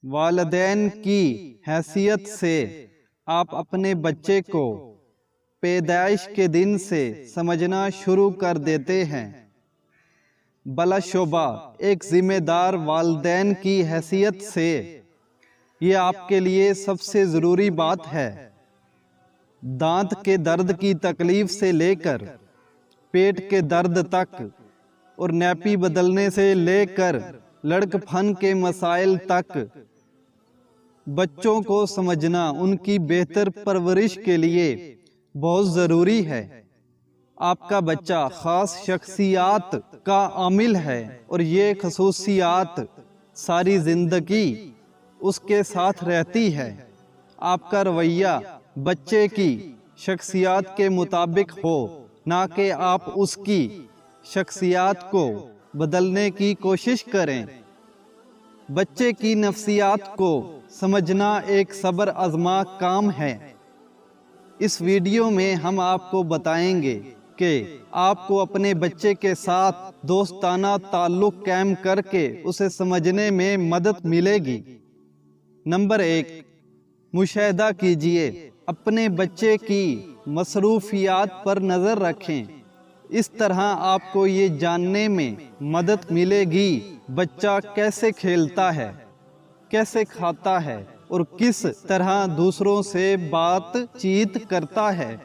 والدین کی حیثیت سے آپ اپنے بچے کو پیدائش کے دن سے سمجھنا شروع کر دیتے ہیں۔ بلا شبہ ایک ذمہ دار والدین کی حیثیت سے یہ آپ کے لیے سب سے ضروری بات ہے۔ دانت کے درد کی تکلیف سے لے کر پیٹ کے درد تک اور نیپی بدلنے سے لے کر لڑک پھن کے مسائل تک بچوں کو سمجھنا ان کی بہتر پرورش کے لیے بہت ضروری ہے۔ آپ کا بچہ خاص شخصیات کا عامل ہے اور یہ خصوصیات ساری زندگی اس کے ساتھ رہتی ہے۔ آپ کا رویہ بچے کی شخصیات کے مطابق ہو، نہ کہ آپ اس کی شخصیات کو بدلنے کی کوشش کریں۔ بچے کی نفسیات کو سمجھنا ایک صبر آزما کام ہے۔ اس ویڈیو میں ہم آپ کو بتائیں گے کہ آپ کو اپنے بچے کے ساتھ دوستانہ تعلق قائم کر کے اسے سمجھنے میں مدد ملے گی۔ نمبر 1، مشاہدہ کیجئے۔ اپنے بچے کی مصروفیات پر نظر رکھیں۔ اس طرح آپ کو یہ جاننے میں مدد ملے گی بچہ کیسے کھیلتا ہے، کیسے کھاتا ہے اور کس طرح دوسروں سے بات چیت کرتا ہے۔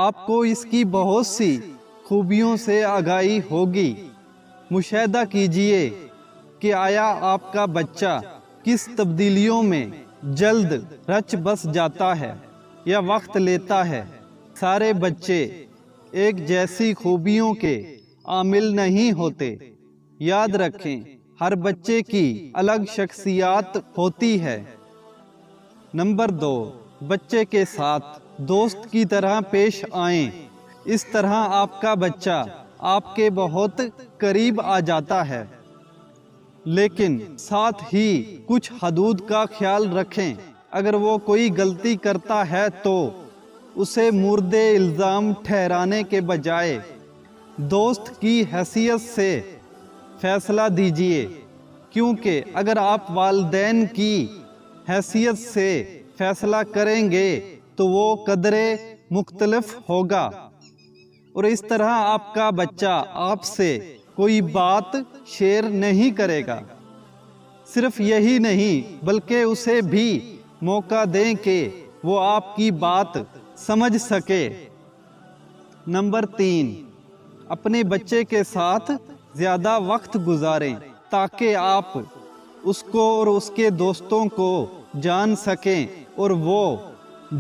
آپ کو اس کی بہت سی خوبیوں سے آگاہی ہوگی۔ مشاہدہ کیجئے کہ آیا آپ کا بچہ کس تبدیلیوں میں جلد رچ بس جاتا ہے یا وقت لیتا ہے۔ سارے بچے ایک جیسی خوبیوں کے عامل نہیں ہوتے۔ یاد رکھیں، ہر بچے کی الگ شخصیات ہوتی ہے۔ نمبر 2، بچے کے ساتھ دوست کی طرح پیش آئیں۔ اس طرح آپ کا بچہ آپ کے بہت قریب آ جاتا ہے، لیکن ساتھ ہی کچھ حدود کا خیال رکھیں۔ اگر وہ کوئی غلطی کرتا ہے تو اسے مورد الزام ٹھہرانے کے بجائے دوست کی حیثیت سے فیصلہ دیجئے، کیونکہ اگر آپ والدین کی حیثیت سے فیصلہ کریں گے تو وہ قدرے مختلف ہوگا، اور اس طرح آپ کا بچہ آپ سے کوئی بات شیئر نہیں کرے گا۔ صرف یہی نہیں بلکہ اسے بھی موقع دیں کہ وہ آپ کی بات سمجھ سکے۔ نمبر 3، اپنے بچے کے ساتھ زیادہ وقت گزاریں تاکہ آپ اس کو اور اس کے دوستوں کو جان سکیں اور وہ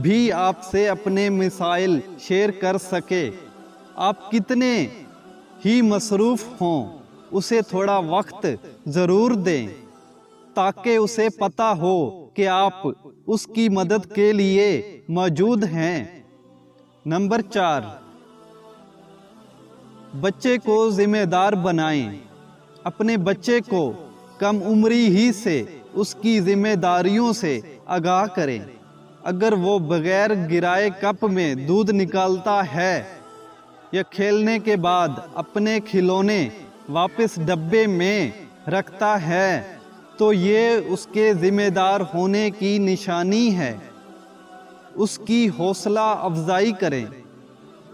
بھی آپ سے اپنے مسائل شیئر کر سکے۔ آپ کتنے ہی مصروف ہوں، اسے تھوڑا وقت ضرور دیں تاکہ اسے پتہ ہو کہ آپ اس کی مدد کے لیے موجود ہیں۔ نمبر 4، بچے کو ذمہ دار بنائیں۔ اپنے بچے کو کم عمری ہی سے اس کی ذمہ داریوں سے آگاہ کریں۔ اگر وہ بغیر گرائے کپ میں دودھ نکالتا ہے یا کھیلنے کے بعد اپنے کھلونے واپس ڈبے میں رکھتا ہے تو یہ اس کے ذمہ دار ہونے کی نشانی ہے۔ اس کی حوصلہ افزائی کریں،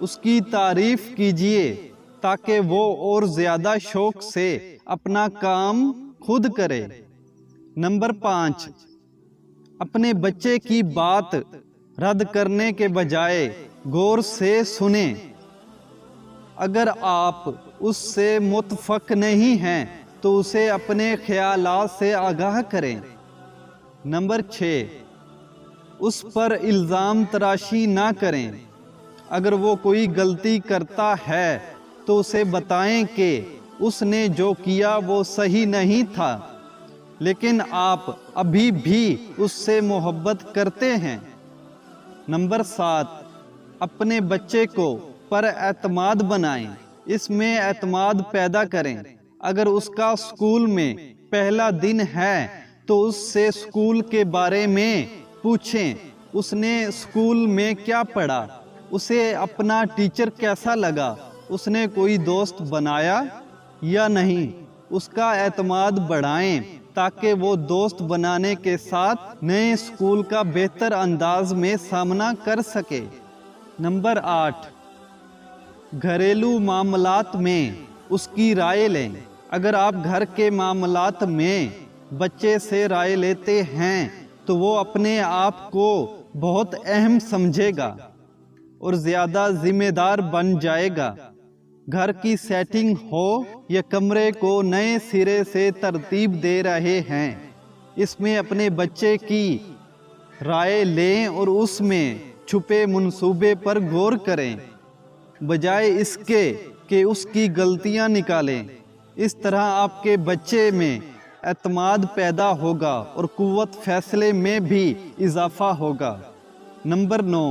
اس کی تعریف کیجئے تاکہ وہ اور زیادہ شوق سے اپنا کام خود کرے۔ نمبر 5، اپنے بچے کی بات رد کرنے کے بجائے غور سے سنیں۔ اگر آپ اس سے متفق نہیں ہیں تو اسے اپنے خیالات سے آگاہ کریں۔ نمبر 6، اس پر الزام تراشی نہ کریں۔ اگر وہ کوئی غلطی کرتا ہے تو اسے بتائیں کہ اس نے جو کیا وہ صحیح نہیں تھا، لیکن آپ ابھی بھی اس سے محبت کرتے ہیں۔ نمبر 7، اپنے بچے کو پر اعتماد بنائیں۔ اس میں اعتماد پیدا کریں۔ اگر اس کا اسکول میں پہلا دن ہے تو اس سے اسکول کے بارے میں پوچھیں۔ اس نے اسکول میں کیا پڑھا، اسے اپنا ٹیچر کیسا لگا، اس نے کوئی دوست بنایا یا نہیں۔ اس کا اعتماد بڑھائیں تاکہ وہ دوست بنانے کے ساتھ نئے اسکول کا بہتر انداز میں سامنا کر سکے۔ نمبر 8، گھریلو معاملات میں اس کی رائے لیں۔ اگر آپ گھر کے معاملات میں بچے سے رائے لیتے ہیں تو وہ اپنے آپ کو بہت اہم سمجھے گا اور زیادہ ذمہ دار بن جائے گا۔ گھر کی سیٹنگ ہو یا کمرے کو نئے سرے سے ترتیب دے رہے ہیں، اس میں اپنے بچے کی رائے لیں اور اس میں چھپے منصوبے پر غور کریں، بجائے اس کے کہ اس کی غلطیاں نکالیں۔ اس طرح آپ کے بچے میں اعتماد پیدا ہوگا اور قوت فیصلے میں بھی اضافہ ہوگا۔ نمبر 9،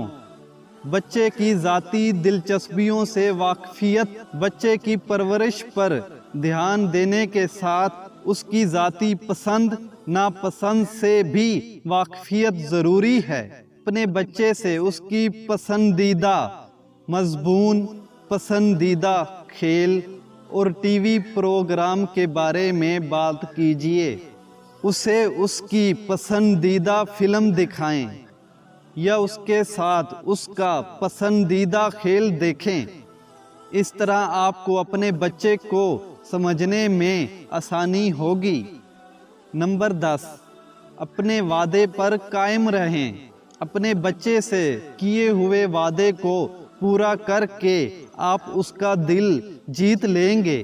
بچے کی ذاتی دلچسپیوں سے واقفیت۔ بچے کی پرورش پر دھیان دینے کے ساتھ اس کی ذاتی پسند ناپسند سے بھی واقفیت ضروری ہے۔ اپنے بچے سے اس کی پسندیدہ مضمون، پسندیدہ کھیل اور ٹی وی پروگرام کے بارے میں بات کیجیے۔ اسے اس کی پسندیدہ فلم دکھائیں یا اس کے ساتھ اس کا پسندیدہ کھیل دیکھیں۔ اس طرح آپ کو اپنے بچے کو سمجھنے میں آسانی ہوگی۔ نمبر 10، اپنے وعدے پر قائم رہیں۔ اپنے بچے سے کیے ہوئے وعدے کو پورا کر کے آپ اس کا دل جیت لیں گے،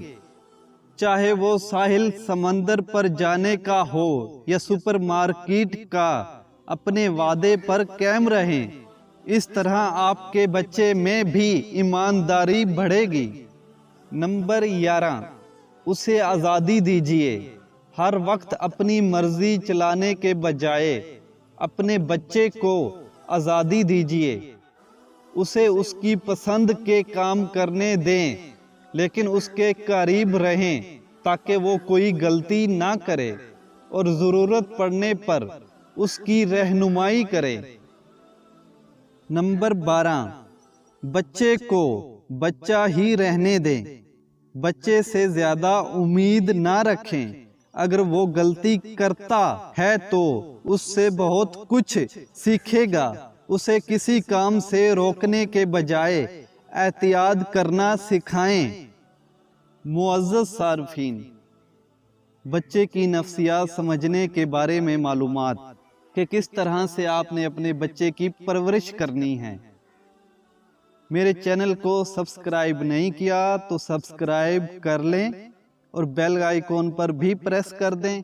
چاہے وہ ساحل سمندر پر جانے کا ہو یا سپر مارکیٹ کا۔ اپنے وعدے پر قائم رہیں، اس طرح آپ کے بچے میں بھی ایمانداری بڑھے گی۔ نمبر 11، اسے آزادی دیجیے۔ ہر وقت اپنی مرضی چلانے کے بجائے اپنے بچے کو آزادی دیجیے۔ اسے اس کی پسند کے کام کرنے دیں، لیکن اس کے قریب رہیں تاکہ وہ کوئی غلطی نہ کرے اور ضرورت پڑنے پر اس کی رہنمائی کرے۔ نمبر 12، بچے کو بچہ ہی رہنے دیں۔ بچے سے زیادہ امید نہ رکھیں۔ اگر وہ غلطی کرتا ہے تو اس سے بہت کچھ سیکھے گا۔ اسے کسی کام سے روکنے کے بجائے احتیاط کرنا سکھائیں۔ معزز صارفین، بچے کی نفسیات سمجھنے کے بارے میں معلومات کہ کس طرح سے آپ نے اپنے بچے کی پرورش کرنی ہے۔ میرے چینل کو سبسکرائب نہیں کیا تو سبسکرائب کر لیں اور بیل آئیکن پر بھی پریس کر دیں،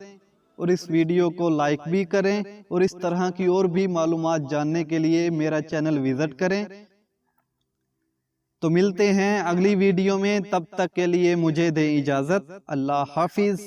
اور اس ویڈیو کو لائک بھی کریں، اور اس طرح کی اور بھی معلومات جاننے کے لیے میرا چینل وزٹ کریں۔ تو ملتے ہیں اگلی ویڈیو میں، تب تک کے لیے مجھے دیں اجازت۔ اللہ حافظ۔